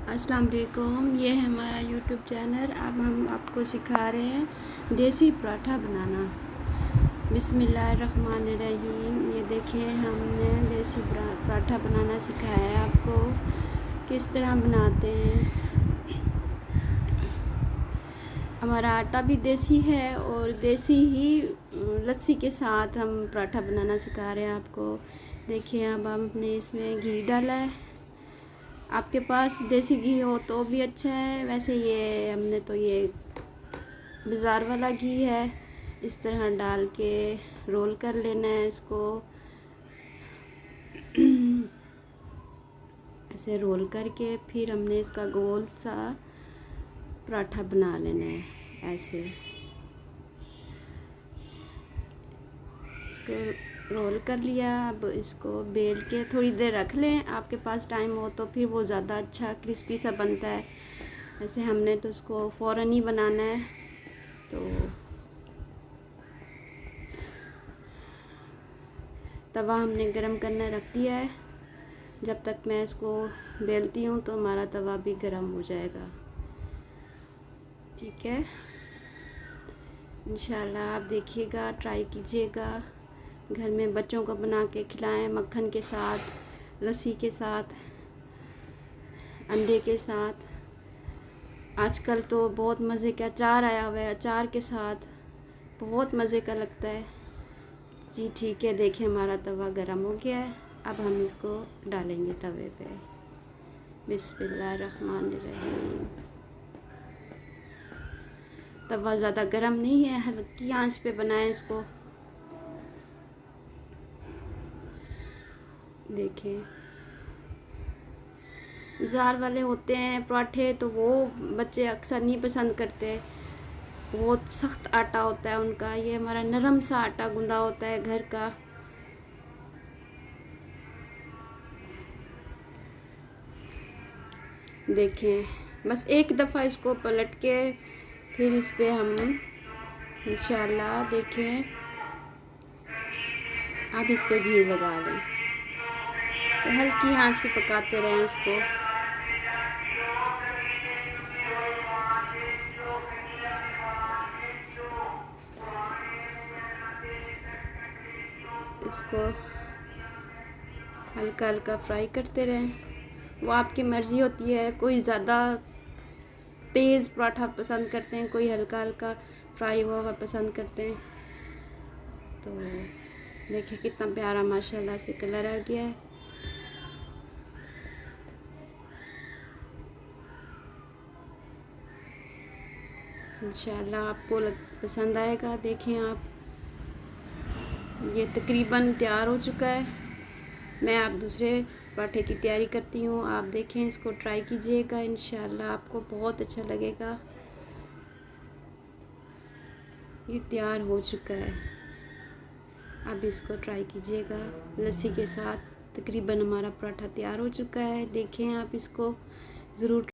अस्सलाम वालेकुम। ये है हमारा यूट्यूब चैनल। अब हम आपको सिखा रहे हैं देसी पराठा बनाना। बिस्मिल्लाहिर्रहमानिर्रहीम। ये देखिए, हमने देसी पराठा बनाना सिखाया है आपको, किस तरह बनाते हैं। हमारा आटा भी देसी है और देसी ही लस्सी के साथ हम पराठा बनाना सिखा रहे हैं आपको। देखिए, अब हमने इसमें घी डाला है। आपके पास देसी घी हो तो भी अच्छा है, वैसे ये हमने तो ये बाज़ार वाला घी है। इस तरह डाल के रोल कर लेना है इसको। ऐसे रोल करके फिर हमने इसका गोल सा पराठा बना लेना है। ऐसे इसको रोल कर लिया। अब इसको बेल के थोड़ी देर रख लें, आपके पास टाइम हो तो, फिर वो ज़्यादा अच्छा क्रिस्पी सा बनता है। ऐसे हमने तो इसको फ़ौरन ही बनाना है, तो तवा हमने गरम करना रख दिया है। जब तक मैं इसको बेलती हूँ तो हमारा तवा भी गरम हो जाएगा। ठीक है, इंशाल्लाह आप देखिएगा, ट्राई कीजिएगा। घर में बच्चों को बना के खिलाएं, मक्खन के साथ, लस्सी के साथ, अंडे के साथ। आजकल तो बहुत मज़े का अचार आया हुआ है, अचार के साथ बहुत मज़े का लगता है जी। ठीक है, देखिए हमारा तवा गरम हो गया है। अब हम इसको डालेंगे तवे पे। बिस्मिल्लाहिर्रहमानिर्रहीम। तवा ज़्यादा गरम नहीं है, हल्की आंच पे बनाएं इसको। देखिए, बाज़ार वाले होते हैं पराठे, तो वो बच्चे अक्सर नहीं पसंद करते। बहुत सख्त आटा होता है उनका। ये हमारा नरम सा आटा गूंदा होता है घर का। देखें, बस एक दफ़ा इसको पलट के फिर इस पे हम इंशाल्लाह देखें। अब इस पे घी लगा लें, तो हल्की आंच पे पकाते रहें इसको। इसको हल्का हल्का फ्राई करते रहें। वो आपकी मर्ज़ी होती है, कोई ज़्यादा तेज़ पराठा पसंद करते हैं, कोई हल्का हल्का फ्राई हुआ हुआ पसंद करते हैं। तो देखिए कितना प्यारा माशाल्लाह से कलर आ गया है। इंशाल्लाह आपको पसंद आएगा। देखें आप, ये तकरीबन तैयार हो चुका है। मैं आप दूसरे पराठे की तैयारी करती हूँ। आप देखें, इसको ट्राई कीजिएगा, इंशाल्लाह आपको बहुत अच्छा लगेगा। ये तैयार हो चुका है। अब इसको ट्राई कीजिएगा लस्सी के साथ। तकरीबन हमारा पराठा तैयार हो चुका है। देखें आप इसको ज़रूर